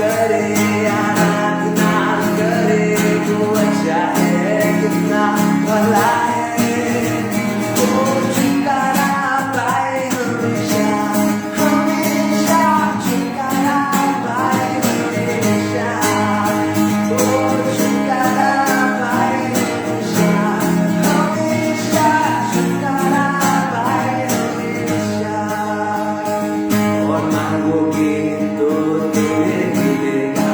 करे आराधना करे वो अच्छा है कितना भला है वो छुटकारा पाए हमेशा हमेशा छुटकारा पाए हमेशा वो छुटकारा पाए हमेशा हमेशा छुटकारा पाए हमेशा और मांगोगे तो तुम्हें मिलेगा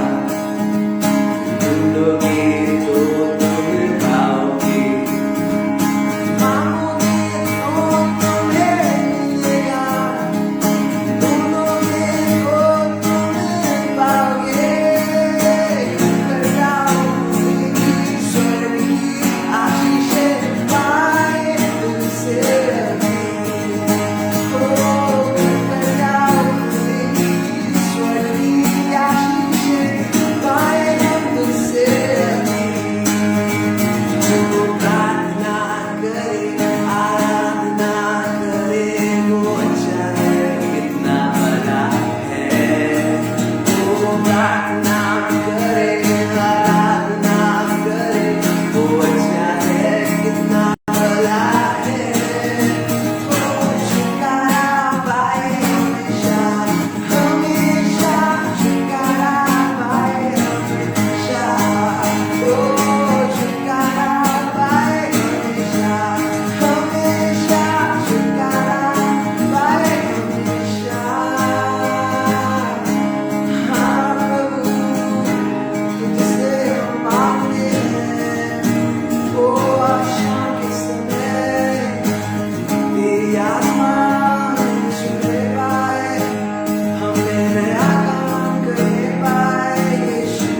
ढूंढोगे तो तुम पाओगे मांगोगे तो तुम्हें मिलेगा ढूंढोगे तो तुम पाओगे कर जाओगे ईश्वर की आशीषें पाए तुमसे अभी कर जाओगे ईश्वर की आशीषें पाए तुमसे अभी जो प्रार्थना करे आराधना करे वो अच्छा है कितना भला है वो प्रार्थना करे आराधना करे वो अच्छा है कितना भला है वो छुटकारा पाए हमेशा हमेशा छुटकारा पाए हमेशा वो छुटकारा पाए हमेशा हमेशा छुटकारा पाए हमेशा हाँ प्रभु तुझसे हम मांगते हैं वो आशा के समय तेरी आत्मा छूने पाए हमें नया काम करने पाए यीशु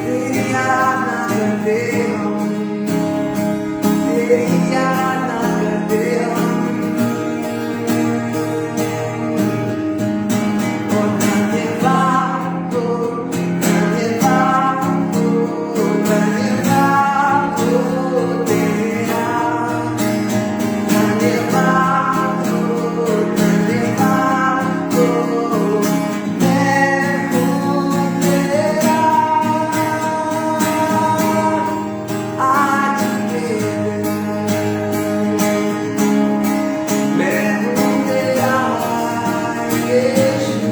तेरी आराधना करते हम तेरी आराधना करते हम और धन्यवाद हो धन्यवाद हो धन्यवाद हो तेरा धन्यवाद हो धन्यवाद हो मैं हूँ तेरा आज के दिन मैं हूँ तेरा यीशु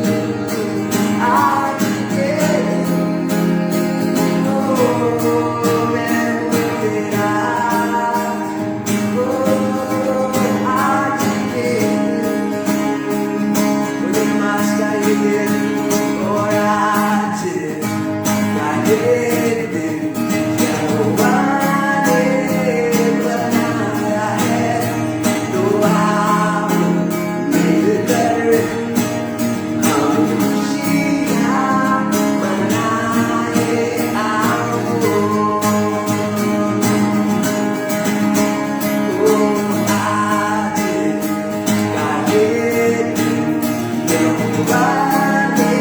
आज के दिन मैं हूँ तेरा आज के दिन मुझे मास्टर ये दिन और आज का ये दिन यहोवा ने बनाया है तो आओ मिलकर हम खुशियाँ मनाए आओ आज का ये दिन यहोवा ने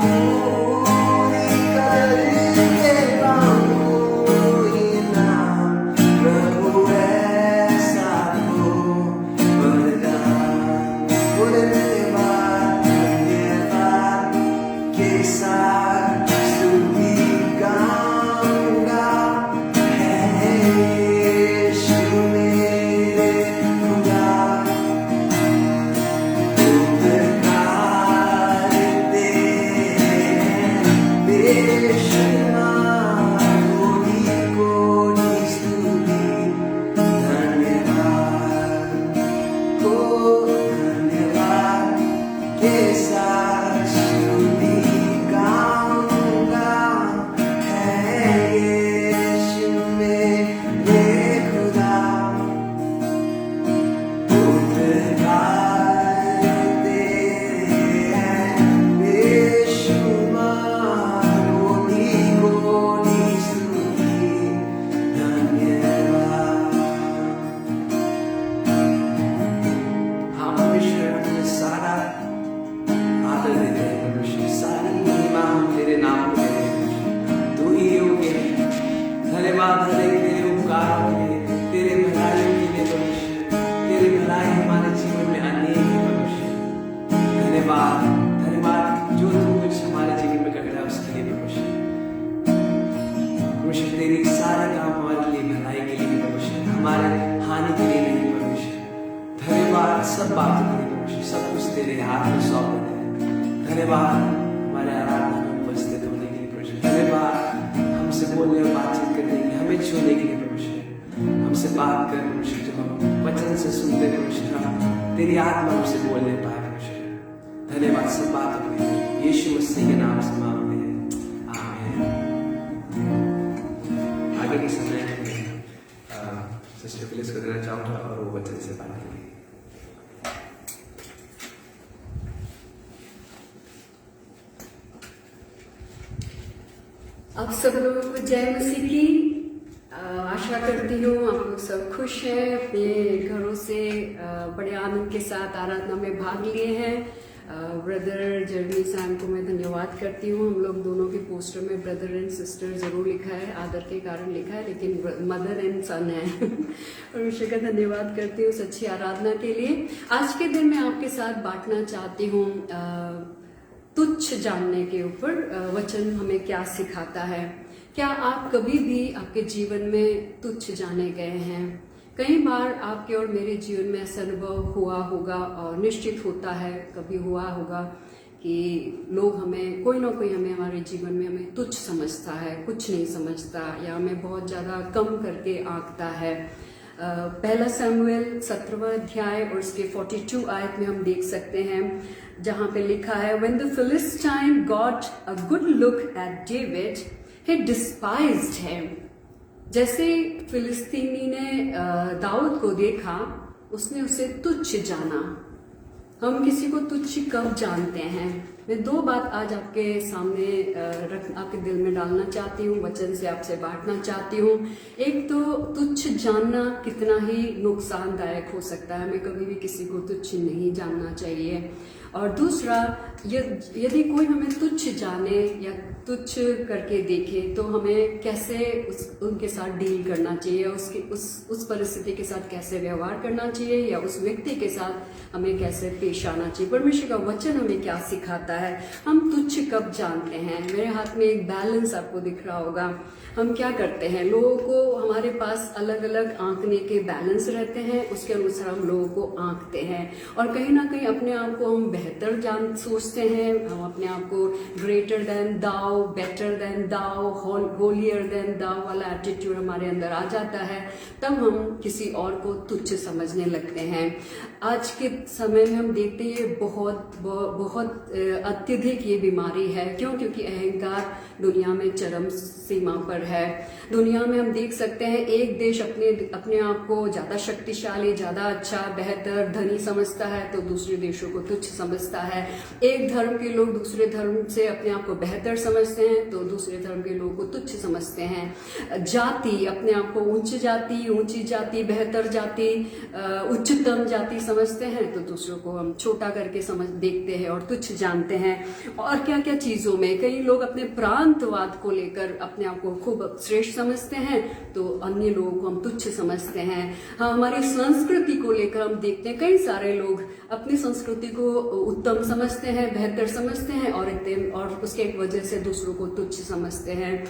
पूरी करके पाऊँ इनाम प्रभु ऐसा हो वरदान धन्यवाद धन्यवाद के साथ स्तुति गाऊंगा है यीशु मेरे खुदा उपकार तेरे बेशुमार कोटि कोटि स्तुति धन्यवाद को धन्यवाद के साथ स्तुति गाऊंगा है यीशु मेरे खुदा उपकार तेरे बेशुमार कोटि कोटि स्तुति धन्यवाद। हाँ परमेश्वर, हमें सारा आदर देते हैं परमेश्वर, सारी महिमा हम तेरे नाम को देते हैं। तू ही योग्य है। धन्यवाद हरे तेरे उपकारों के लिए, तेरे भलाई के लिए परमेश्वर, तेरी भलाई हमारे जीवन में अनेक है परमेश्वर। धन्यवाद धन्यवाद जो तू कुछ हमारे जीवन में कर रहा है उसके लिए परमेश्वर। परमेश्वर तेरी सारा काम हमारे लिए भलाई के लिए परमेश्वर, हमारे हानि के लिए नहीं परमेश्वर। धन्यवाद सब बातों के लिए परमेश्वर, सब कुछ तेरे हाथ में सौंप देते हैं। धन्यवाद हमारे आराधना में उपस्थित होने के लिए परमेश्वर। धन्यवाद हमसे बोलने और बातचीत करने के लिए, हमें छूने के लिए परमेश्वर। हमसे बात कर परमेश्वर, जब हम वचन से सुनते हैं परमेश्वर, हम तेरी आत्मा हमसे बोलने पाए परमेश्वर। धन्यवाद सब बातों के लिए, यीशु मसीह के नाम से मांगते हैं, आमीन। आगे के समय में सिस्टर फिलिस को देना चाहूँगा और वो वचन से बात करेंगे। आप सब लोगों को जय मसीह की। आशा करती हूँ आप लोग सब खुश हैं, अपने घरों से बड़े आनंद के साथ आराधना में भाग लिए हैं। ब्रदर जर्नी सैम को मैं धन्यवाद करती हूँ। हम लोग दोनों के पोस्टर में ब्रदर एंड सिस्टर जरूर लिखा है, आदर के कारण लिखा है, लेकिन मदर एंड सन है। और विषय का धन्यवाद करती हूँ सच्ची आराधना के लिए। आज के दिन मैं आपके साथ बांटना चाहती हूँ तुच्छ जानने के ऊपर। वचन हमें क्या सिखाता है। क्या आप कभी भी आपके जीवन में तुच्छ जाने गए हैं? कई बार आपके और मेरे जीवन में ऐसा अनुभव हुआ होगा और निश्चित होता है, कभी हुआ होगा कि लोग हमें कोई ना कोई हमें हमारे जीवन में हमें तुच्छ समझता है, कुछ नहीं समझता, या हमें बहुत ज़्यादा कम करके आंकता है। पहला शमूएल 17वां अध्याय और उसके 42 आयत में हम देख सकते हैं, जहाँ पे लिखा है, When the Philistine got a good look at David, he despised him. जैसे फिलिस्तीनी ने दाऊद को देखा, उसने उसे तुच्छ जाना। हम किसी को तुच्छ कब जानते हैं? मैं दो बात आज आपके सामने आपके दिल में डालना चाहती हूँ, वचन से आपसे बांटना चाहती हूँ। एक तो तुच्छ जानना कितना ही नुकसानदायक हो सकता है, हमें कभी भी किसी को तुच्छ नहीं जानना चाहिए। और दूसरा, यदि कोई हमें तुच्छ जाने या तुच्छ करके देखे तो हमें कैसे उनके साथ डील करना चाहिए, उस परिस्थिति के साथ कैसे व्यवहार करना चाहिए, या उस व्यक्ति के साथ हमें कैसे पेश आना चाहिए। परमेश्वर का वचन हमें क्या सिखाता है, हम तुच्छ कब जानते हैं। मेरे हाथ में एक बैलेंस आपको दिख रहा होगा। हम क्या करते हैं, लोगों को हमारे पास अलग अलग आंकने के बैलेंस रहते हैं, उसके अनुसार हम लोगों को आंकते हैं और कहीं ना कहीं अपने आप को हम बेहतर जान सोचते हैं। हम अपने आप को ग्रेटर देन दाओ, बेटर देन दाओ, होलियर देन दाओ वाला एटीट्यूड हमारे अंदर आ जाता है, तब हम किसी और को तुच्छ समझने लगते हैं। आज के समय में हम देखते हैं बहुत अत्यधिक ये बीमारी है। क्यों? क्योंकि अहंकार दुनिया में चरम सीमा पर है। दुनिया में हम देख सकते हैं, एक देश अपने आप को ज्यादा शक्तिशाली, ज्यादा अच्छा, बेहतर, धनी समझता है, तो दूसरे देशों को तुच्छ समझ समझता है। एक धर्म के लोग दूसरे धर्म से अपने आप को बेहतर समझते हैं तो दूसरे धर्म के लोगों को तुच्छ समझते हैं। जाति, अपने आप को ऊंची जाति, बेहतर जाति, उच्चतम जाति समझते हैं तो दूसरों को हम छोटा करके समझ देखते हैं और तुच्छ जानते हैं। और क्या क्या चीजों में कई लोग अपने प्रांतवाद को लेकर अपने आप को खूब श्रेष्ठ समझते हैं तो अन्य लोगों को हम तुच्छ समझते हैं। हाँ, हमारी संस्कृति को लेकर हम देखते हैं कई सारे लोग अपनी संस्कृति को उत्तम समझते हैं, बेहतर समझते हैं और उसके एक वजह से दूसरों को तुच्छ समझते हैं।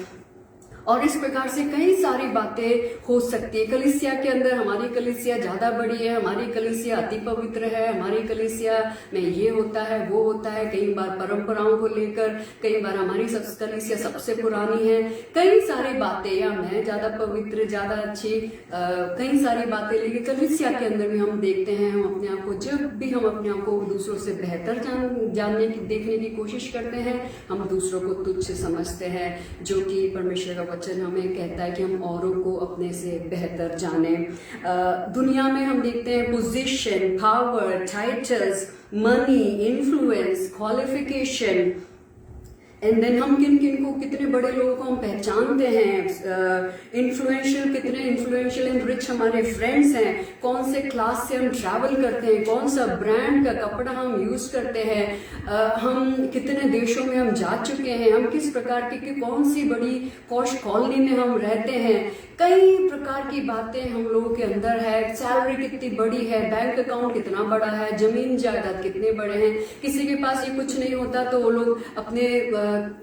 और इस प्रकार से कई सारी बातें हो सकती है। कलीसिया के अंदर हमारी कलीसिया ज्यादा बड़ी है, हमारी कलीसिया अति पवित्र है, हमारी कलीसिया में ये होता है वो होता है। कई बार परंपराओं को लेकर, कई बार हमारी कलीसिया सबसे पुरानी है, कई सारी बातें, या मैं ज्यादा पवित्र, ज्यादा अच्छी, कई सारी बातें। लेकिन कलीसिया के अंदर भी हम देखते हैं, हम अपने आप को जब भी हम अपने आप को दूसरों से बेहतर जानने की देखने की कोशिश करते हैं हम दूसरों को तुच्छ समझते हैं, जो कि परमेश्वर का वचन हमें कहता है कि हम औरों को अपने से बेहतर जाने। दुनिया में हम देखते हैं position, power, titles, money, influence, qualification, and then हम किन को, कितने बड़े लोगों को हम पहचानते हैं, कितने इन्फ्लुएंशियल एंड रिच हमारे फ्रेंड्स हैं, कौन से क्लास से हम ट्रैवल करते हैं, कौन सा ब्रांड का कपड़ा हम यूज करते हैं, हम कितने देशों में हम जा चुके हैं, हम किस प्रकार की कौन सी बड़ी पॉश कॉलोनी में हम रहते हैं। कई प्रकार की बातें हम लोगों के अंदर है। सैलरी कितनी बड़ी है, बैंक अकाउंट कितना बड़ा है, जमीन जायदाद कितने बड़े हैं। किसी के पास ये कुछ नहीं होता तो वो लोग अपने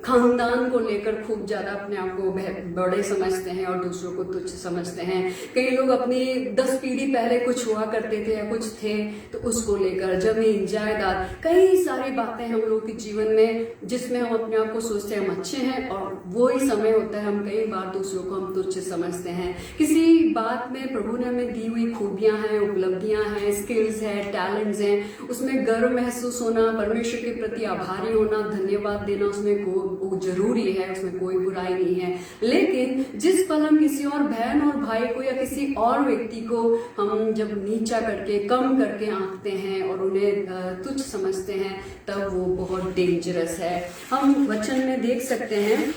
खानदान को लेकर खूब ज्यादा अपने आप को बड़े समझते हैं और दूसरों को तुच्छ समझते हैं। कई लोग अपनी 10 पीढ़ी पहले कुछ हुआ करते थे या कुछ थे तो उसको लेकर जमीन जायदाद, कई सारी बातें हम लोग के जीवन में जिसमें हम अपने आप को सोचते हैं हम अच्छे हैं और वही समय होता है हम कई बार दूसरों को हम तुच्छ समझते हैं। किसी बात में प्रभु ने हमें दी हुई खूबियां हैं, उपलब्धियां हैं, स्किल्स हैं, टैलेंट्स हैं, उसमें गर्व महसूस होना, परमेश्वर के प्रति आभारी होना, धन्यवाद देना, उसमें वो जरूरी है, उसमें कोई बुराई नहीं है। लेकिन जिस पल हम किसी और बहन और भाई को या किसी और व्यक्ति को हम जब नीचा करके, कम करके आंकते हैं और उन्हें तुच्छ समझते हैं तब वो बहुत डेंजरस है। हम वचन में देख सकते हैं,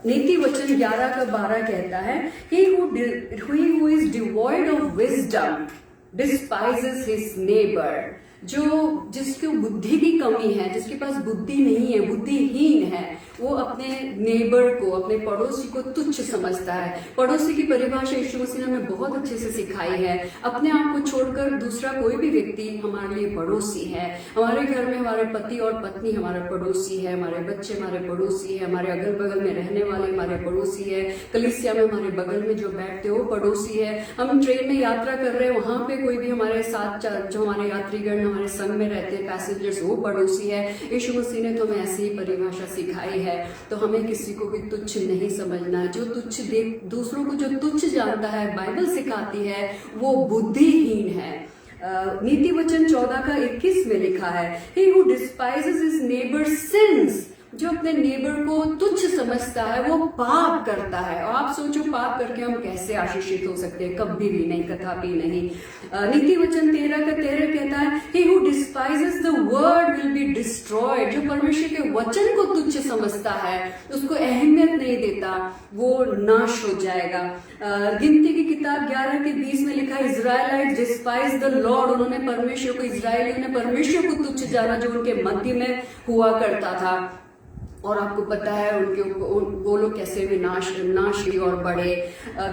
नीति वचन 11:12 कहता है, He who is devoid of wisdom despises his neighbor। जिसको बुद्धि की कमी है, जिसके पास बुद्धि नहीं है, बुद्धिहीन है, वो अपने नेबर को, अपने पड़ोसी को तुच्छ समझता है। पड़ोसी की परिभाषा यीशु मसीह ने हमें बहुत अच्छे से सिखाई है। अपने आप को छोड़कर दूसरा कोई भी व्यक्ति हमारे लिए पड़ोसी है। हमारे घर में हमारे पति और पत्नी हमारे पड़ोसी है, हमारे बच्चे हमारे पड़ोसी है, हमारे अगल बगल में रहने वाले हमारे पड़ोसी है, कलीसिया में हमारे बगल में जो बैठते हो पड़ोसी है। हम ट्रेन में यात्रा कर रहे हैं, वहां पे कोई भी हमारे साथ जो हमारे यात्रीगण हमारे संग में रहते हैं पैसेंजर्स, वो पड़ोसी है। यीशु मसीह ने तो हमें ऐसी ही परिभाषा सिखाई है। तो हमें किसी को भी तुच्छ नहीं समझना। जो दूसरों को जो तुच्छ जानता है, बाइबल सिखाती है, वो बुद्धिहीन है। नीति वचन 14:21 में लिखा है, He who despises his neighbor's sins, जो अपने नेबर को तुच्छ समझता है वो पाप करता है। और आप सोचो पाप करके हम कैसे आशीषित हो सकते हैं? कभी भी नहीं, कदापि नहीं। नीति वचन 13:13 कहता है, He who despises the word will be destroyed। जो परमेश्वर के वचन को तुच्छ समझता है, उसको अहमियत नहीं देता, वो नाश हो जाएगा। गिनती की किताब 11:20 में लिखा है, Israelites despise the Lord। उन्होंने परमेश्वर को, इजरायलियों ने परमेश्वर को तुच्छ जाना जो उनके मध्य में हुआ करता था। और आपको पता है वो लोग कैसे विनाश की ओर बढ़े।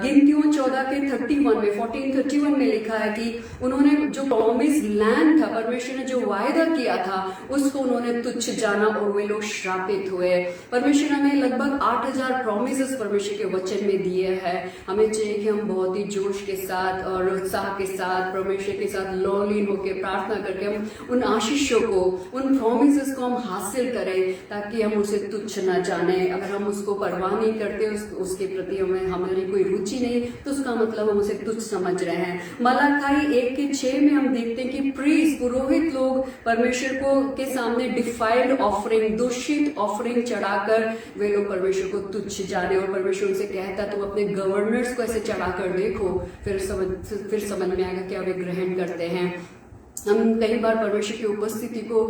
गिनतियों 14:31 में 14:31 में लिखा है कि उन्होंने जो प्रॉमिस लैंड था, परमेश्वर ने जो वायदा किया था, उसको उन्होंने तुच्छ जाना और वे लोग श्रापित हुए। परमेश्वर ने हमें लगभग 8000 प्रॉमिसेस परमेश्वर के वचन में दिए हैं। हमें चाहिए कि हम बहुत ही जोश के साथ और उत्साह के साथ परमेश्वर के साथ लौलीन होकर प्रार्थना करके हम उन आशीषों को, उन प्रॉमिसेस को हम हासिल करें, ताकि हम उसे तुच्छ न जाने। अगर हम उसको परवाह नहीं करते, उसके प्रति हमारी कोई रुचि नहीं, तो उसका मतलब हम उसे तुच्छ समझ रहे हैं। मलाखाई 1:6 में हम देखते हैं कि प्रीस्ट, पुरोहित लोग परमेश्वर को के सामने डिफाइल्ड ऑफरिंग, दूषित ऑफरिंग चढ़ाकर वे लोग परमेश्वर को तुच्छ जाने। और परमेश्वर उनसे कहता तुम अपने गवर्नर्स को ऐसे चढ़ाकर देखो, फिर समझ में आएगा कि वे ग्रहण करते हैं। हम कई बार परमेश्वर की उपस्थिति को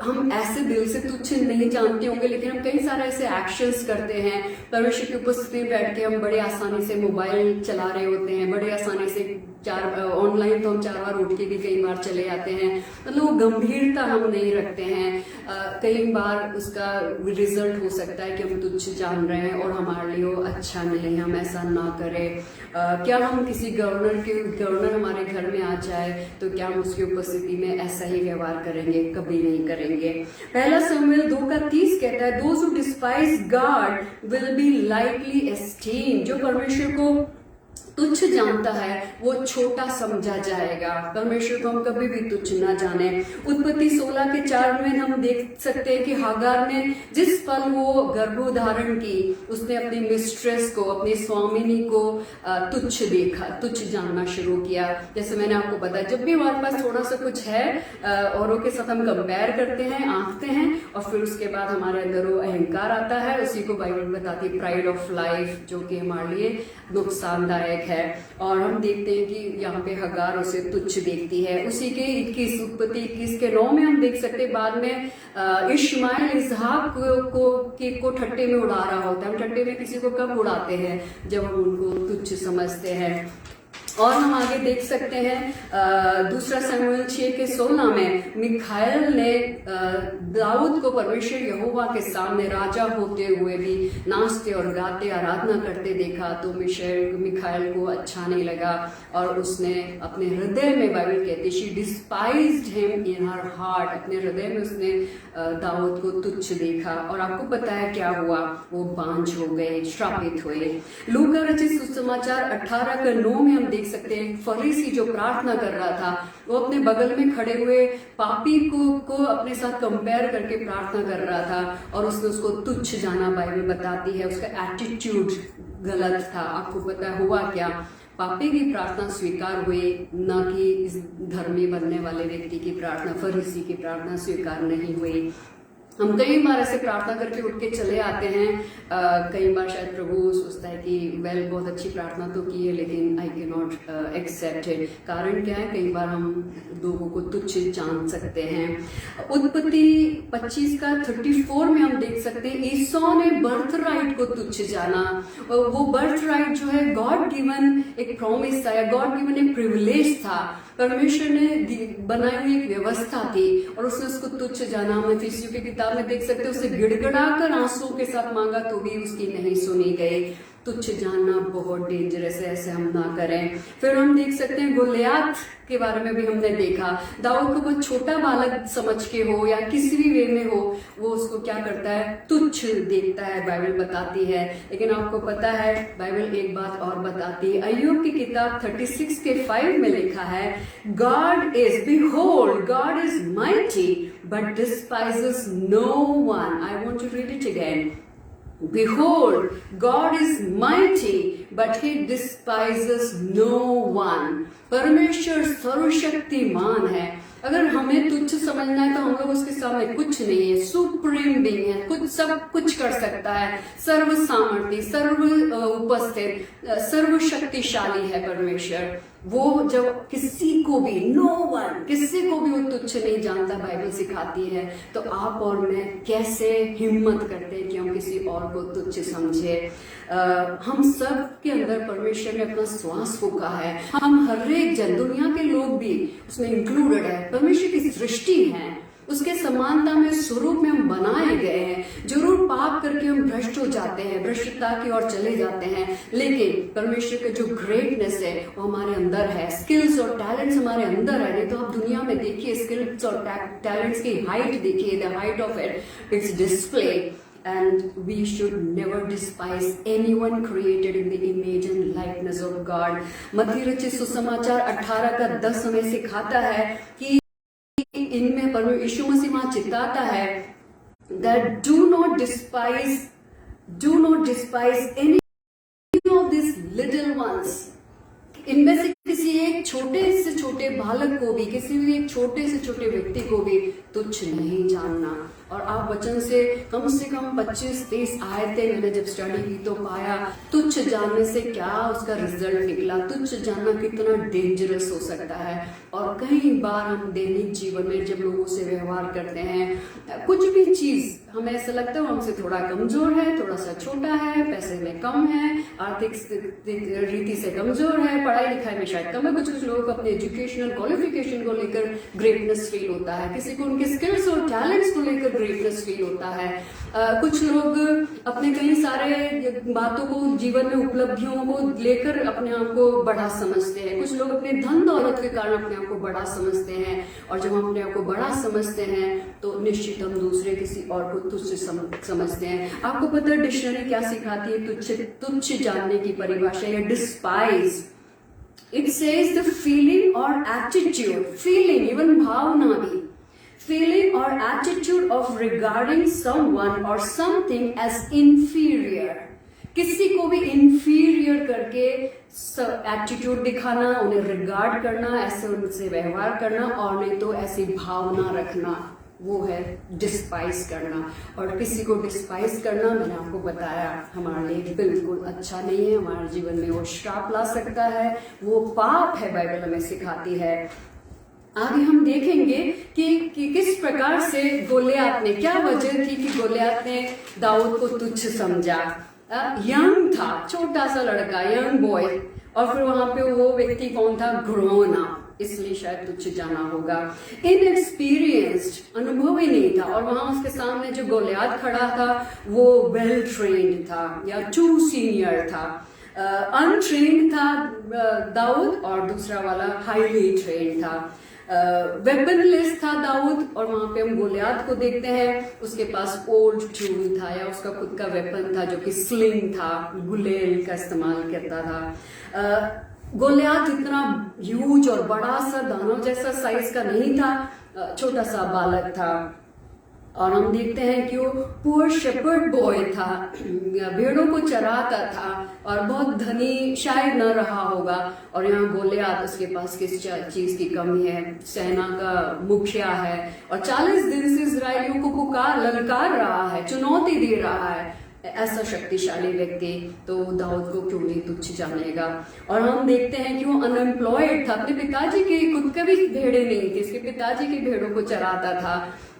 हम ऐसे दिल से तुच्छ नहीं जानते होंगे, लेकिन हम कई सारे ऐसे एक्शंस करते हैं। परमेश्वर की उपस्थिति में बैठ के हम बड़े आसानी से मोबाइल चला रहे होते हैं, बड़े आसानी से ऑनलाइन तो हम 4 बार उठ के भी कई बार चले जाते हैं, मतलब वो गंभीरता हम नहीं रखते हैं। कई बार उसका रिजल्ट हो सकता है कि हम तुच्छ जान रहे हैं और हमारे लिए वो अच्छा नहीं, हम ऐसा ना करें। क्या हम किसी गवर्नर हमारे घर में आ जाए तो क्या हम उसकी उपस्थिति में ऐसा ही व्यवहार करेंगे? कभी नहीं करेंगे। पहला शमूएल 2:30 कहता है, those who despise God will be lightly esteemed। जो परमेश्वर को तुच्छ जानता है वो छोटा समझा जाएगा। परमेश्वर को हम कभी भी तुच्छ ना जाने। उत्पत्ति 16:4 में हम देख सकते हैं कि हागार ने जिस पल वो गर्भधारण की, उसने अपनी मिस्ट्रेस को, अपनी स्वामिनी को तुच्छ देखा, तुच्छ जानना शुरू किया। जैसे मैंने आपको बताया, जब भी हमारे पास थोड़ा सा कुछ है औरों के साथ हम कंपेयर करते हैं, आंकते हैं, और फिर उसके बाद हमारे अंदर वो अहंकार आता है। उसी को बाइबल बताती है प्राइड ऑफ लाइफ, जो कि हमारे लिए नुकसानदायक है। और हम देखते हैं कि यहाँ पे हगार उसे तुच्छ देखती है। उसी के 21 उत्पत्ति 21:9 में हम देख सकते हैं, बाद में इश्माइल इसहाक को ठट्टे में उड़ा रहा होता है। हम ठट्टे में किसी को कब उड़ाते हैं? जब हम उनको तुच्छ समझते हैं। और हम आगे देख सकते हैं दूसरा शमूएल 6:16 में मिखाएल ने दाऊद को परमेश्वर यहोवा के सामने राजा होते हुए भी नाचते और गाते आराधना करते देखा। तो मिखाएल को अच्छा नहीं लगा और उसने अपने हृदय में, बाइबल कहती है, she डिस्पाइज्ड him in her heart, अपने हृदय में उसने दाऊद को तुच्छ देखा। और आपको पता है क्या हुआ? वो बांझ हो गए, श्रापित हुए। लूका रचित सुसमाचार 18:9 में हम देख सकते हैं, फरीसी जो प्रार्थना कर रहा था, वो अपने बगल में खड़े हुए पापी को अपने साथ कंपेयर करके प्रार्थना कर रहा था और उसने उसको तुच्छ जाना। बाइबल बताती है उसका एटीट्यूड गलत था। आपको पता है हुआ क्या? पापी की प्रार्थना स्वीकार हुई, न कि इस धर्मी बनने वाले व्यक्ति की प्रार्थना, फरीसी की प्रार्थना स्वीकार नहीं हुई। हम कई बार ऐसे प्रार्थना करके उठ के चले आते हैं। कई बार शायद प्रभु सोचता है कि वेल, बहुत अच्छी प्रार्थना तो की है, लेकिन I can not accept it. कारण क्या है? कई बार हम लोगों को तुच्छ जान सकते हैं। उत्पत्ति 25:34 में हम देख सकते हैं, ईसौ ने बर्थ राइट को तुच्छ जाना। वो बर्थ राइट जो है गॉड गिवन एक प्रॉमिस था, या गॉड गिवन एक प्रिविलेज था। परमेश्वर ने बनाई हुई एक व्यवस्था थी और उसने उसको तुच्छ जाना। हम इफिसियों की किताब में देख सकते हैं, उसे गिड़गिड़ाकर आंसू के साथ मांगा तो भी उसकी नहीं सुनी गई। तुच्छ जानना बहुत डेंजरस है, ऐसे हम ना करें। फिर हम देख सकते हैं गोलियत के बारे में भी हमने देखा। दाऊद को वो छोटा बालक समझ के हो या किसी भी वे में हो, वो उसको क्या करता है? तुच्छ देखता है, बाइबल बताती है। लेकिन आपको पता है बाइबल एक बात और बताती है। अय्यूब की किताब 36:5 में लिखा है, God is, behold God is mighty but despises no one. I want to read it again. Behold, God is mighty, but he despises no one. परमेश्वर सर्वशक्तिमान है। अगर हमें तुच्छ समझना है तो हम लोग उसके सामने कुछ नहीं है। सुप्रीम बीइंग है, कुछ सब कुछ कर सकता है, सर्व सामर्थ्य, सर्व उपस्थित, सर्वशक्तिशाली है परमेश्वर। वो जब किसी को भी, नो वन, किसी को भी वो तुच्छ नहीं जानता, बाइबल सिखाती है। तो आप और मैं कैसे हिम्मत करते हैं कि हम किसी और को तुच्छ समझे? हम सब के अंदर परमेश्वर ने अपना श्वास फूंका है। हम हर एक जन, दुनिया के लोग भी उसमें इंक्लूडेड है। परमेश्वर की सृष्टि है, उसके समानता में, स्वरूप में हम बनाए गए हैं। जरूर पाप करके हम भ्रष्ट हो जाते हैं, भ्रष्टता की ओर चले जाते हैं, लेकिन परमेश्वर का जो ग्रेटनेस है वो हमारे अंदर है। स्किल्स और टैलेंट्स हमारे अंदर है। नहीं तो आप दुनिया में देखिए, स्किल्स और टैलेंट्स की हाइट देखिए, the height of its display. And we should never despise anyone created in the image and likeness of God. मत्ती रचित सुसमाचार 18:10 हमें सिखाता है कि इनमें परमेश्वर यीशु मसीह वहां चिताता है that do not despise any of these little ones. इनमें से किसी एक छोटे से छोटे बालक को भी, किसी भी एक छोटे से छोटे व्यक्ति को भी तुच्छ नहीं जानना। और आप वचन से कम 25-30 आयतें मैंने जब स्टडी की तो पाया तुच्छ जानने से क्या उसका रिजल्ट निकला। तुच्छ जानना कितना डेंजरस हो सकता है। और कई बार हम दैनिक जीवन में जब लोगों से व्यवहार करते हैं, कुछ भी चीज हमें ऐसा लगता है हमसे थोड़ा कमजोर है, थोड़ा सा छोटा है, पैसे में कम है, आर्थिक रीति से कमजोर है, पढ़ाई लिखाई में शायद कम है। कुछ लोगों को अपने एजुकेशनल क्वालिफिकेशन को लेकर ग्रेटनेस फील होता है, किसी को उनके स्किल्स और टैलेंट्स को लेकर ग्रेटनेस फील होता है। कुछ लोग अपने कई सारे बातों को, जीवन में उपलब्धियों को लेकर अपने आप को बड़ा समझते हैं। कुछ लोग अपने धन दौलत के कारण अपने आप को बड़ा समझते हैं, और जब हम अपने आप को बड़ा समझते हैं तो निश्चित हम दूसरे किसी और को तुच्छ समझते हैं। आपको पता है डिक्शनरी क्या सिखाती है तुच्छ जानने की परिभाषा, या despise. It says the feeling और एटीट्यूड, फीलिंग इवन भावना भी, feeling or attitude of regarding someone or something as inferior। किसी को भी inferior करके एटीट्यूड दिखाना, उन्हें रिगार्ड करना, ऐसे उनसे व्यवहार करना, और नहीं तो ऐसी भावना रखना, वो है डिस्पाइस करना। और किसी को डिस्पाइस करना, मैंने आपको बताया, हमारे लिए बिल्कुल अच्छा नहीं है। हमारे जीवन में वो श्राप ला सकता है, वो पाप है, बाइबल हमें सिखाती है। आगे हम देखेंगे कि किस प्रकार से गोलियात ने, क्या वजह थी कि गोलियात ने दाऊद को तुच्छ समझा। यंग था, छोटा सा लड़का, यंग बॉय, और फिर वहां पे वो व्यक्ति कौन था, ग्रोन अप, इसलिए शायद तुच्छ जाना होगा। इनएक्सपीरियंस्ड, अनुभवी नहीं था, और वहां उसके सामने जो गोलियात खड़ा था वो वेल ट्रेन्ड था या टू सीनियर था। अनट्रेन्ड था दाऊद, और दूसरा वाला हाईली ट्रेन्ड था। वेपनलेस था दाऊद, और वहां पे हम गोलियात को देखते हैं, उसके पास ओल्ड टूल था या उसका खुद का वेपन था जो कि स्लिंग था, गुलेल का इस्तेमाल करता था। गोलियात इतना ह्यूज और बड़ा सा दानव जैसा साइज का नहीं था, छोटा सा बालक था। और हम देखते हैं कि वो पुअर शेपर्ड बॉय था, भेड़ों को चराता था, और बहुत धनी शायद न रहा होगा। और यहाँ गोलियात, उसके पास किस चीज की कमी है, सेना का मुखिया है, और 40 दिन से इजरायलियों को ललकार रहा है, चुनौती दे रहा है। ऐसा शक्तिशाली व्यक्ति तो दाऊद को क्यों नहीं तुच्छ जानेगा। और हम देखते हैं कि वो अनएम्प्लॉयड था, अपने पिताजी के खुद के भी भेड़े नहीं थी, इसके पिताजी की भेड़ों को चराता था,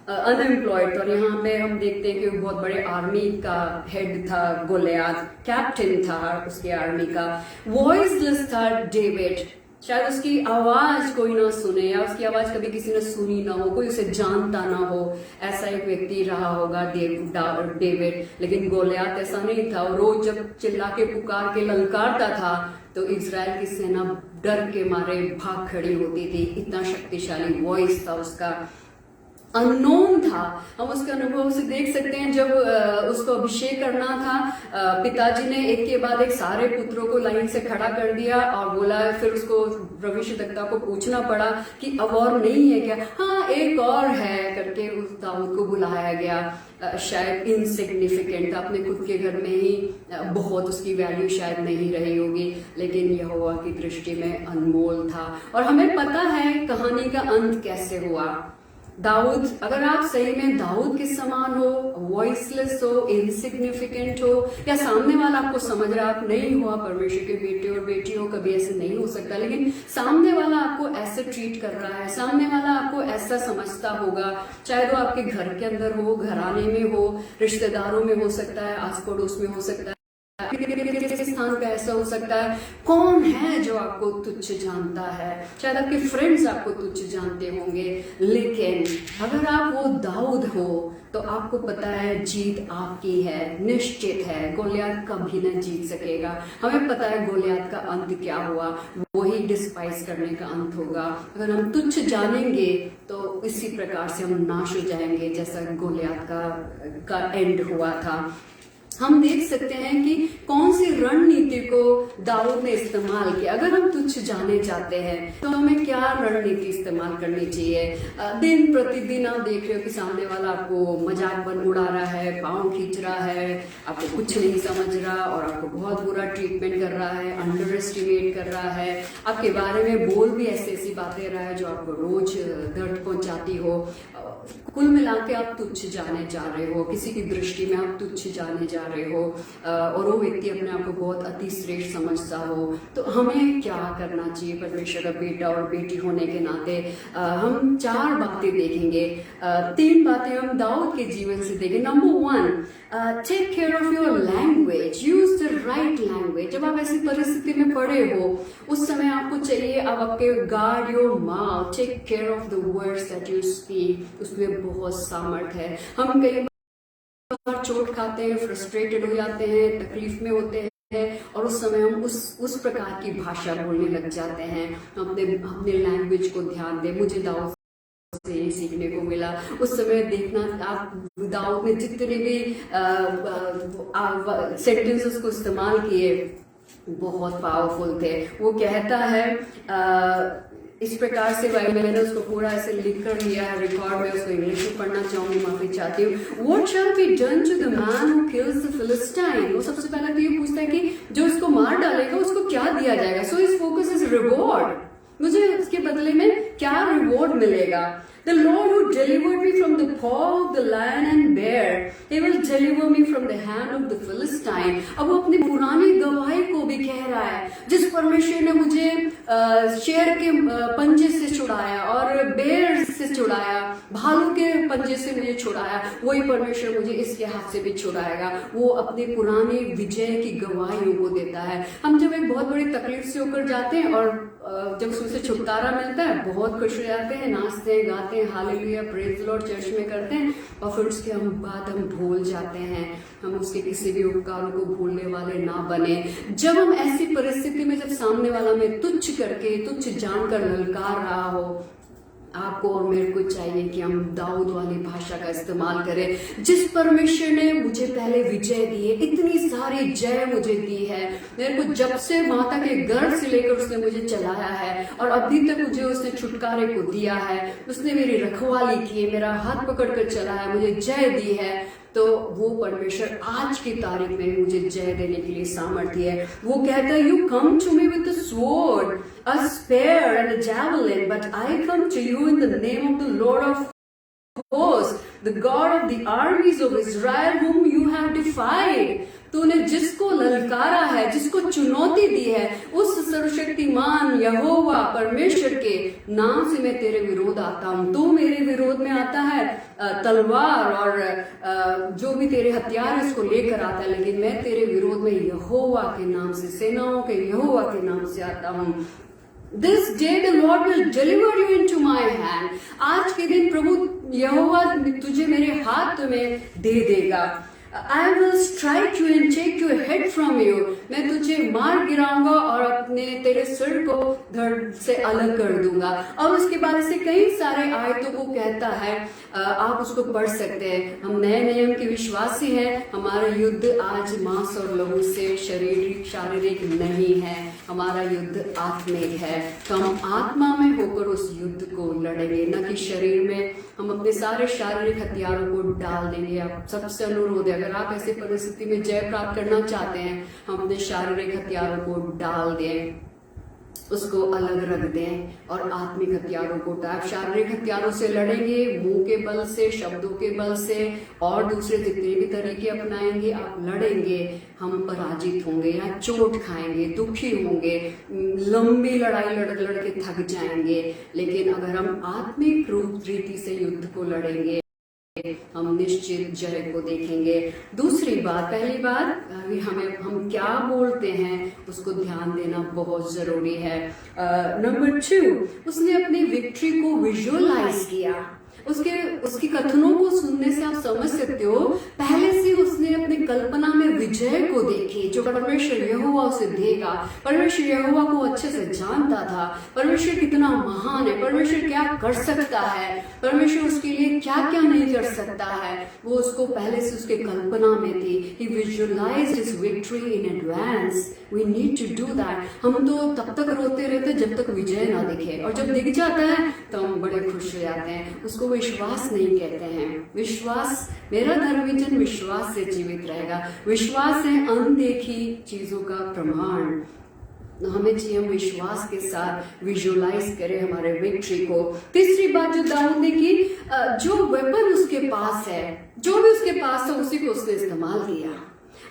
अनएम्प्लॉयड। और यहाँ पे हम देखते हैं कि वो बहुत बड़े आर्मी का हेड था, गोलियात कैप्टन था उसकी आर्मी का। वॉइसलेस था डेविड, शायद उसकी आवाज कोई ना सुने, या उसकी आवाज कभी किसी ने सुनी ना हो, कोई उसे जानता ना हो, ऐसा एक व्यक्ति रहा होगा डेविड। लेकिन गोलियात ऐसा नहीं था, और रोज जब चिल्ला के पुकार के ललकारता था तो इजराइल की सेना डर के मारे भाग खड़ी होती थी, इतना शक्तिशाली वॉइस था उसका। अननोन था, हम उसके अनुभव से देख सकते हैं। जब उसको अभिषेक करना था, पिताजी ने एक के बाद एक सारे पुत्रों को लाइन से खड़ा कर दिया और बोला, फिर उसको भविष्यद्वक्ता को पूछना पड़ा कि अब और नहीं है क्या? हाँ, एक और है करके उस दाऊद को बुलाया गया। शायद इनसिग्निफिकेंट था, अपने खुद के घर में ही बहुत उसकी वैल्यू शायद नहीं रही होगी, लेकिन यहोवा की दृष्टि में अनमोल था। और हमें पता है कहानी का अंत कैसे हुआ। दाऊद, अगर आप सही में दाऊद के समान हो, वॉइसलेस हो, इनसिग्निफिकेंट हो, या सामने वाला आपको समझ रहा, आप नहीं हुआ परमेश्वर के बेटे और बेटी हो, कभी ऐसे नहीं हो सकता, लेकिन सामने वाला आपको ऐसे ट्रीट कर रहा है, सामने वाला आपको ऐसा समझता होगा, चाहे वो आपके घर के अंदर हो, घराने में हो, रिश्तेदारों में हो सकता है, आस पड़ोस में हो सकता है, स्थान पे ऐसा हो सकता है। कौन है जो आपको तुच्छ जानता है? शायद आपके फ्रेंड्स आपको तुच्छ जानते होंगे, लेकिन अगर आप वो दाऊद हो तो आपको पता है जीत आपकी है, निश्चित है। गोलियात कभी न जीत सकेगा। हमें पता है गोलियात का अंत क्या हुआ, वही डिस्पाइस करने का अंत होगा। अगर हम तुच्छ जानेंगे तो इसी प्रकार से हम नाश हो जाएंगे, जैसा गोलियात का एंड हुआ था। हम देख सकते हैं कि कौन सी रणनीति को दाऊद ने इस्तेमाल किया। अगर हम तुच्छ जाने चाहते हैं तो हमें क्या रणनीति इस्तेमाल करनी चाहिए। दिन प्रतिदिन आप देख रहे हो कि सामने वाला आपको मजाक बन उड़ा रहा है, पाँव खींच रहा है, आपको कुछ नहीं समझ रहा और आपको बहुत बुरा ट्रीटमेंट कर रहा है, अंडर एस्टिमेट कर रहा है, आपके बारे में बोल भी ऐसी ऐसी बातें रहा है जो आपको रोज दर्द पहुंचाती हो। कुल मिला के आप तुच्छ जाने जा रहे हो, किसी की दृष्टि में आप तुच्छ जाने जा रहे हो और वो व्यक्ति अपने आप को बहुत अति श्रेष्ठ समझता हो। तो हमें क्या करना चाहिए परमेश्वर का बेटा और बेटी होने के नाते। हम 4 बातें देखेंगे, 3 बातें हम दाऊद के जीवन से देखेंगे। Number 1, take care of your language, use the right language. जब आप ऐसी परिस्थिति में पड़े हो उस समय आपको चाहिए अब आपके guard your mouth, take care of the words that you speak. उसमें बहुत सामर्थ है। हम कई बार चोट खाते हैं, फ्रस्ट्रेटेड हो जाते हैं, तकलीफ में होते हैं और उस समय हम उस प्रकार की भाषा बोलने लग जाते हैं। अपने लैंग्वेज को ध्यान दें। मुझे दाऊद से यही सीखने को मिला। उस समय देखना आप दाऊद ने जितने भी सेंटेंसेस को इस्तेमाल किए बहुत पावरफुल थे। वो कहता है इस प्रकार से, भाई मैंने उसको पूरा ऐसे लिख कर लिया है रिकॉर्ड में, उसको इंग्लिश में पढ़ना चाहूंगी, माफी चाहती हूँ। What shall be done to the man who kills the Philistine? वो सबसे पहले तो ये पूछता है कि जो उसको मार डालेगा उसको क्या दिया जाएगा। So his focus is reward, मुझे उसके बदले में क्या रिवॉर्ड मिलेगा। The Lord who delivered me from the paw of the lion and bear, He will deliver me from the hand of the Philistine। अब वो अपनी पुरानी गवाही को भी कह रहा है, जिस परमेश्वर ने मुझे शेर के पंजे से छुड़ाया और बेर से छुड़ाया, भालू के पंजे से मुझे छुड़ाया, वही परमेश्वर मुझे इसके हाथ से भी छुड़ाएगा। वो अपनी पुरानी विजय की गवाहियों को देता है। हम जब एक बहुत बड़ी तकलीफ से होकर जाते हैं और जब उससे छुटकारा मिलता है बहुत खुश हो जाते हैं, नाचते हैं, गाते हैं, hallelujah, praise the Lord church में करते हैं और फिर उसके बाद हम भूल जाते हैं। हम उसके किसी भी उपकारों को भूलने वाले ना बने। जब हम ऐसी परिस्थिति में, जब सामने वाला में तुच्छ करके, तुच्छ जानकर ललकार रहा हो, आपको और मेरे को चाहिए कि हम दाऊद वाली भाषा का इस्तेमाल करें। जिस परमेश्वर ने मुझे पहले विजय दी है, इतनी सारी जय मुझे दी है, मेरे को जब से माता के गर्भ से लेकर उसने मुझे चलाया है और अभी तक मुझे उसने छुटकारे को दिया है, उसने मेरी रखवाली की है, मेरा हाथ पकड़ कर चला है, मुझे जय दी है। तो वो परमेश्वर आज की तारीख में मुझे जय देने के लिए सामर्थ्य है। वो कहता है, you come to me with the sword, a spear and a javelin, but I come to you in the name of the lord of host, the God of the armies of Israel whom you have defied। तूने जिसको ललकारा है, जिसको चुनौती दी है, उस सर्वशक्तिमान यहोवा परमेश्वर के नाम से मैं तेरे विरोध आता हूं। तू मेरे विरोध में आता है तलवार और जो भी तेरे हथियार है उसको लेकर आता है, लेकिन मैं तेरे विरोध में यहोवा के नाम से, सेनाओं के यहोवा के नाम से आता हूं। This day the Lord will deliver you into my hand। आज के दिन प्रभु यहोवा तुझे मेरे हाथ में दे देगा। I will strike you and take your head from you। मैं तुझे मार गिराऊंगा और अपने तेरे सिर को धड़ से अलग कर दूंगा। और उसके बाद से कई सारे आयतों को कहता है, आप उसको पढ़ सकते हैं। हम नए नियम के विश्वासी हैं। हमारा युद्ध आज मांस और लहू से शारीरिक नहीं है, हमारा युद्ध आत्मिक है। तो हम आत्मा में होकर उस युद्ध को लड़ेंगे, न कि शरीर में। हम अपने सारे शारीरिक हथियारों को डाल देंगे। आप सबसे अनुरोध है, अगर आप ऐसी परिस्थिति में जय प्राप्त करना चाहते हैं, हम अपने शारीरिक हथियारों को डाल दें, उसको अलग रख दें और आत्मिक हथियारों को उठाएं। आप शारीरिक हथियारों से लड़ेंगे, मुंह के बल से, शब्दों के बल से और दूसरे जितने भी तरीके अपनाएंगे, आप लड़ेंगे, हम पराजित होंगे या चोट खाएंगे, दुखी होंगे, लंबी लड़ाई लड़ के थक जाएंगे। लेकिन अगर हम आत्मिक रूप रीति से युद्ध को लड़ेंगे, हम निश्चित जय को देखेंगे। दूसरी बात, पहली बात, हम क्या बोलते हैं उसको ध्यान देना बहुत जरूरी है। नंबर 2, उसने अपनी विक्ट्री को विजुअलाइज किया। उसकी कथनों को सुनने से आप समझ सकते हो, पहले से उसने अपने कल्पना में विजय को देखे, जो परमेश्वर यहोवा उसे देगा। परमेश्वर यहोवा को अच्छे से जानता था, परमेश्वर कितना महान है, परमेश्वर क्या कर सकता है, परमेश्वर उसके लिए क्या क्या नहीं कर सकता है, वो उसको पहले से उसके कल्पना में थी। He visualized his victory in advance. We need to do that. हम तो तब तक रोते रहते जब तक विजय ना दिखे, और जब दिख जाता है तो हम बड़े खुश हो जाते हैं। उसको विश्वास नहीं कहते हैं। विश्वास, मेरा धर्मविजन विश्वास से जीवित रहेगा। विश्वास है अनदेखी चीजों का प्रमाण। हमें चाहिए हम विश्वास के साथ विजुअलाइज करें हमारे विक्ट्री को। तीसरी बात जो दाऊद ने की, जो वेपन उसके पास है, जो भी उसके पास है उसी को उसने इस्तेमाल किया।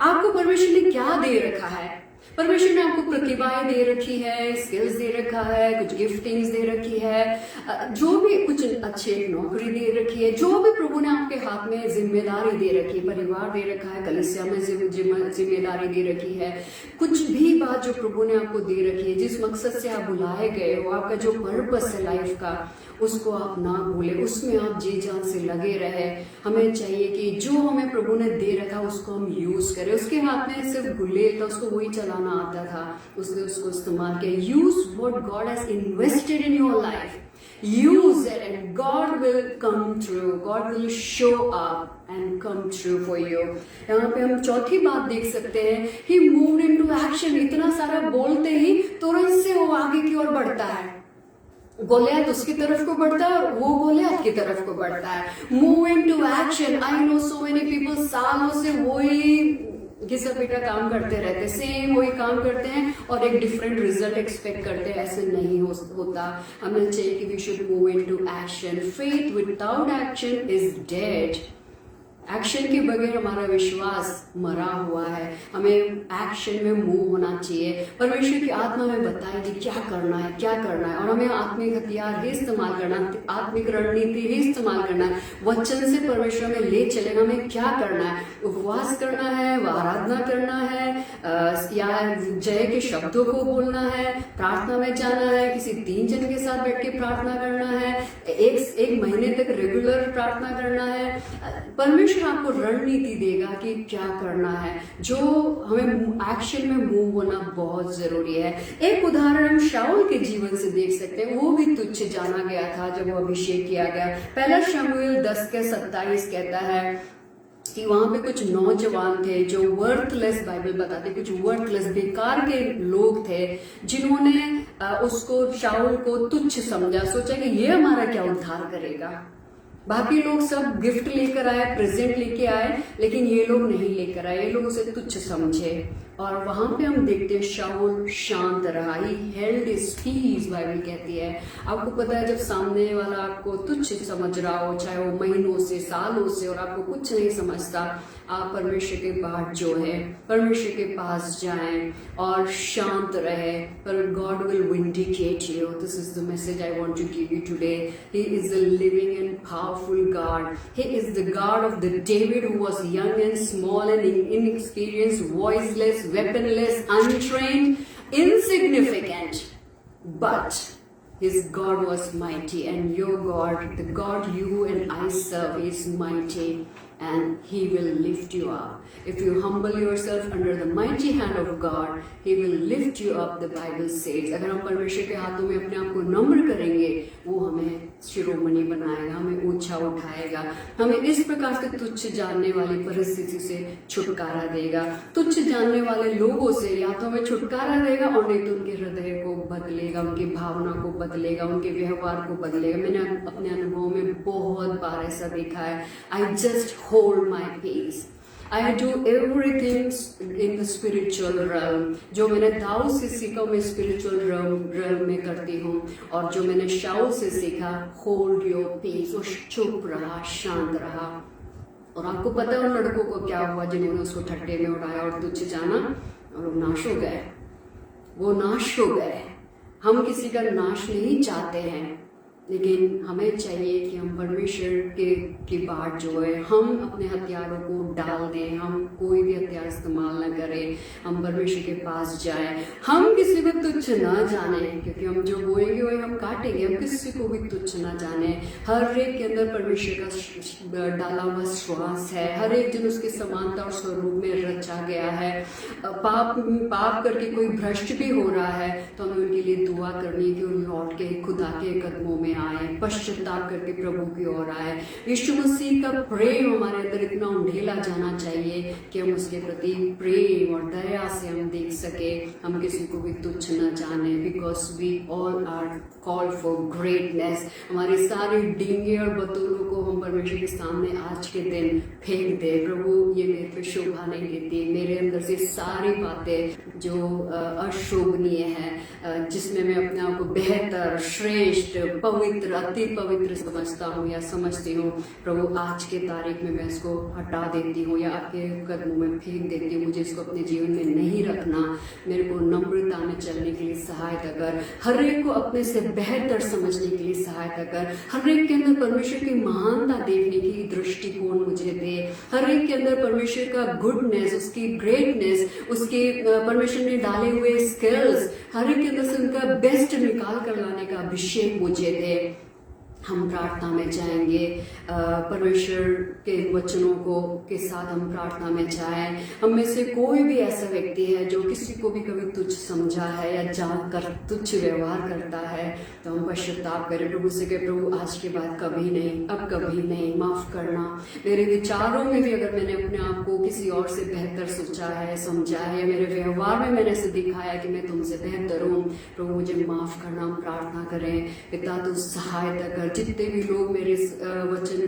आपको परमेश्वर ने क्या दे रखा है? परमेश्वर ने आपको प्रतिभाएं दे रखी है, स्किल्स दे रखा है, कुछ गिफ्टिंग्स दे रखी है, जो भी कुछ अच्छी नौकरी दे रखी है, जो भी प्रभु ने आपके हाथ में जिम्मेदारी दे रखी है, परिवार दे रखा है, कलीसिया में जिम्मेदारी दे रखी है, कुछ भी बात जो प्रभु ने आपको दे रखी है, जिस मकसद से आप बुलाए गए हो, आपका जो पर्पस है लाइफ का, उसको आप ना भूले, उसमें आप जी जान से लगे रहे। हमें चाहिए कि जो हमें प्रभु ने दे रखा उसको हम यूज करें। उसके हाथ में सिर्फ गुलेल था, उसको वही चलाना आता था, उसने उसको इस्तेमाल किया। Use what God has invested in your life, use it and God will come through, God will show up and come through for you। यहाँ पे हम चौथी बात देख सकते हैं, he moved into action। इतना सारा बोलते ही तुरंत से वो आगे की ओर बढ़ता है। गोलियत उसकी तरफ को बढ़ता है और वो गोलियत की तरफ को बढ़ता है। Move into action. I know so many people सालों से वही घिसा पीटा काम करते रहते, सेम वही काम करते हैं और एक डिफरेंट रिजल्ट एक्सपेक्ट करते हैं। ऐसे नहीं होता। हमें चाहिए कि we should move into action. Faith without action is dead. Action के बगैर हमारा विश्वास मरा हुआ है। हमें एक्शन में मूव होना चाहिए। परमेश्वर की आत्मा में बताएगी क्या करना है, क्या करना है, और हमें आत्मिक हथियार ही इस्तेमाल करना, आत्मिक रणनीति ही इस्तेमाल करना है। वचन से परमेश्वर में ले चलेगा। हमें क्या करना है? उपवास करना है, आराधना करना है, या जय के शब्दों को बोलना है, प्रार्थना में जाना है, किसी 3 जन के साथ बैठ के प्रार्थना करना है, एक महीने तक रेगुलर प्रार्थना करना है। परमेश्वर आपको रणनीति देगा कि क्या करना है। जो हमें एक्शन में मूव होना बहुत जरूरी है। एक उदाहरण हम शाऊल के जीवन से देख सकते हैं। वो भी तुच्छ जाना गया था जब वो अभिषेक किया गया। पहला शमूएल 10:27 कहता है कि वहां पे कुछ नौजवान थे जो वर्थलेस, बाइबल बताते, कुछ वर्थलेस बेकार के लोग थे जिन्होंने उसको, शाऊल को तुच्छ समझा। सोचा कि ये हमारा क्या उद्धार करेगा। बाकी लोग सब गिफ्ट लेकर आए, प्रेजेंट लेके आए, लेकिन ये लोग नहीं लेकर आए। ये लोग उसे तुच्छ समझे। और वहां पे हम देखते हैं शाऊल शांत रहा। He held his peace, Bible कहती है। आपको पता है जब सामने वाला आपको तुच्छ समझ रहा हो, चाहे वो महीनों से, सालों से, और आपको कुछ नहीं समझता, आप परमेश्वर के पास जो है, परमेश्वर के पास जाएं और शांत रहे। पर God will vindicate you. This is the message I want to give you today. He is a living and powerful God. He is the God of the David who was young and small and inexperienced, voiceless, weaponless, untrained, insignificant, but his God was mighty, and your God, the God you and I serve, is mighty, and he will lift you up. If you humble yourself under the mighty hand of God, he will lift you up, the Bible says. अगर हम परमेश्वर के हाथों में अपने आप को नम्र करेंगे, वो हमें शिरोमणि बनाएगा, हमें ऊंचा उठाएगा, हमें इस प्रकार से तुच्छ जानने वाली परिस्थिति से छुटकारा देगा। तुच्छ जानने वाले लोगों से या तो हमें छुटकारा देगा और नहीं तो उनके हृदय को बदलेगा, उनकी भावना को बदलेगा, उनके व्यवहार को बदलेगा। मैंने अपने अनुभव में बहुत बार ऐसा देखा है। I just hold my peace. I do everything in the spiritual realm। जो मैंने दाऊद से सीखा मैं spiritual realm में करती हूँ, और जो मैंने शाऊल से सीखा, hold your peace, वो चुप रहा, शांत रहा। और आपको पता है उन लड़कों को क्या हुआ जिन्होंने उसको ठट्टे में उड़ाया और तुच्छ जाना, और वो नाश हो गए। वो नाश हो गए। हम किसी का नाश नहीं चाहते हैं, लेकिन हमें चाहिए कि हम परमेश्वर की बात जो है हम अपने हथियारों को डाल दें, हम कोई भी हथियार इस्तेमाल न करें, हम परमेश्वर के पास जाएं, हम किसी को तुच्छ ना जाने, क्योंकि हम जो बोएंगे वही हम काटेंगे, हम किसी को भी तुच्छ ना जाने। हर एक के अंदर परमेश्वर का डाला हुआ श्वास है, हर एक जन उसके समानता और स्वरूप में रचा गया है। पाप करके कोई भ्रष्ट भी हो रहा है तो हमें उनके लिए दुआ करनी है कि वो लौट के खुदा के कदमों में आए, पश्चाताप करके प्रभु की ओर आए। यीशु मसीह का प्रेम हमारे अंदर इतना उंडेला जाना चाहिए कि हम उसके प्रति प्रेम और दया से हम देख सके, हम किसी को भी तुच्छ न जाने, because we all are called for greatness. हमारे सारे डींगे और बतौलों को हम परमेश्वर के सामने आज के दिन फेंक दे। प्रभु ये मेरे पे शोभा नहीं देती, मेरे अंदर से सारी बातें जो अशोभनीय है, जिसमें मैं अपने आप को बेहतर, श्रेष्ठ, पवित्र, अति पवित्र समझता हूँ या समझती हूँ, प्रभु आज के तारीख में मैं इसको हटा देती हूँ या आपके कदमों में फेंक देती हूँ। मुझे इसको अपने जीवन में नहीं रखना। मेरे को नम्रता में चलने के लिए सहायता कर, हर एक को अपने से बेहतर समझने के लिए सहायता कर, हर एक के अंदर परमेश्वर की महानता देखने की दृष्टिकोण मुझे दे, हर एक के अंदर परमेश्वर का गुडनेस, उसकी ग्रेटनेस, उसके परमेश्वर ने डाले हुए स्किल्स, हर एक के अंदर से उनका बेस्ट निकाल कर लाने का अभिषेक मुझे दे। हम प्रार्थना में जाएंगे, परमेश्वर के वचनों को के साथ हम प्रार्थना में जाएं। हम में से कोई भी ऐसा व्यक्ति है जो किसी को भी कभी तुच्छ समझा है या जानकर तुच्छ व्यवहार करता है, तो हम पश्चाताप करें, प्रभु से कहें, प्रभु आज के बाद कभी नहीं, अब कभी नहीं, माफ करना। मेरे विचारों में भी अगर मैंने अपने आप को किसी और से बेहतर सोचा है, समझा है, या मेरे व्यवहार में मैंने ऐसे दिखाया कि मैं तुमसे बेहतर हूँ, प्रभु मुझे माफ करना। हम प्रार्थना करें, पिता तू सहायता कर। जितने भी लोग मेरे वचन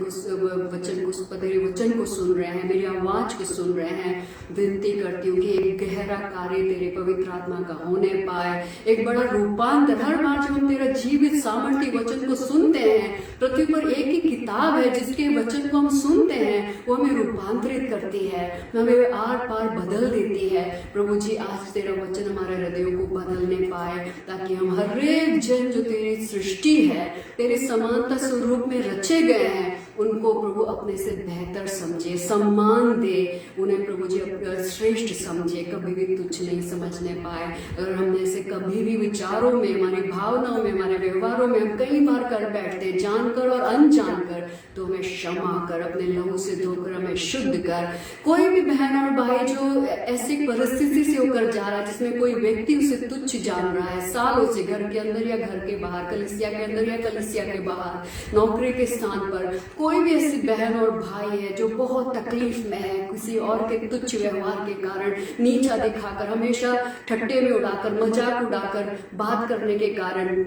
को सुन रहे हैं, मेरी आवाज को सुन रहे हैं, विनती करती हूँ कि एक गहरा कार्य तेरे पवित्र आत्मा का होने पाए, एक बड़ा रूपांतर। हर बार जब हम तेरा जीवित सामर्थ्य वचन को सुनते हैं, पृथ्वी पर एक ही किताब है जिसके वचन को हम सुनते हैं, वो हमें रूपांतरित करती है, हमें आर पार बदल देती है। प्रभु जी आज तेरा वचन हमारे हृदयों को बदलने पाए, ताकि हम हर एक जन जो तेरी सृष्टि है, तेरे समानता स्वरूप में रचे गए हैं, उनको प्रभु अपने से बेहतर समझे, सम्मान दे, उन्हें प्रभु जी श्रेष्ठ समझे, कभी भी तुच्छ नहीं समझने पाए। अगर हमने से कभी भी विचारों में, हमारी भावनाओं में, हमारे व्यवहारों में हम कई बार कर बैठते, जानकर और अनजानकर, तो हमें क्षमा कर, अपने लहू से धोकर हमें शुद्ध कर। कोई भी बहन और भाई जो ऐसी परिस्थिति से होकर जा रहा है जिसमें कोई व्यक्ति उसे तुच्छ जान रहा है, सालों से, घर के अंदर या घर के बाहर, कलीसिया के अंदर या कलीसिया के बाहर, नौकरी के स्थान पर, कोई भी ऐसी बहन और भाई है जो बहुत तकलीफ में है, किसी और के तुच्छ व्यवहार के कारण, नीचा दिखाकर, हमेशा ठट्टे में उड़ाकर, मजाक उड़ाकर बात करने के कारण,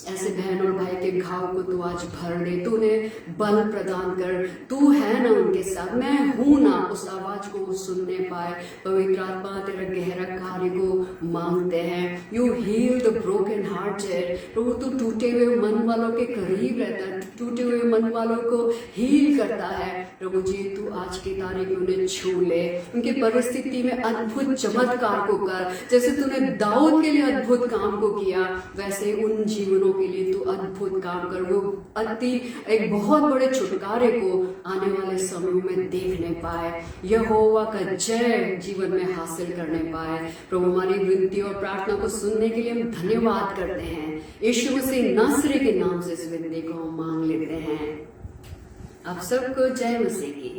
ऐसे बहन और भाई के घाव को तू आज भर दे, तूने बल प्रदान कर। तू है ना उनके साथ, मैं हूं ना, उस आवाज को वो सुनने पाए। पवित्र आत्मा तेरा गहरा कार्य को मांगते हैं। You heal the broken hearted. प्रभु तू टूटे हुए मन वालों के करीब रहता है, टूटे हुए मन वालों को हील करता है। प्रभु जी तू आज की तारीख में उन्हें छू ले, उनकी परिस्थिति में अद्भुत चमत्कार को कर। जैसे तूने दाऊद के लिए अद्भुत काम को किया, वैसे उन जीवनों के लिए तू अद्भुत काम कर, वो एक बहुत बड़े छुटकारे को आने वाले समयों में देखने पाए, यहोवा का जय जीवन में हासिल करने पाए। प्रभु हमारी विनती और प्रार्थना को सुनने के लिए हम धन्यवाद करते हैं। यीशु मसीह नासरी के नाम से इस विनती को हम मांग लेते हैं। आप सबको जय मसीह की।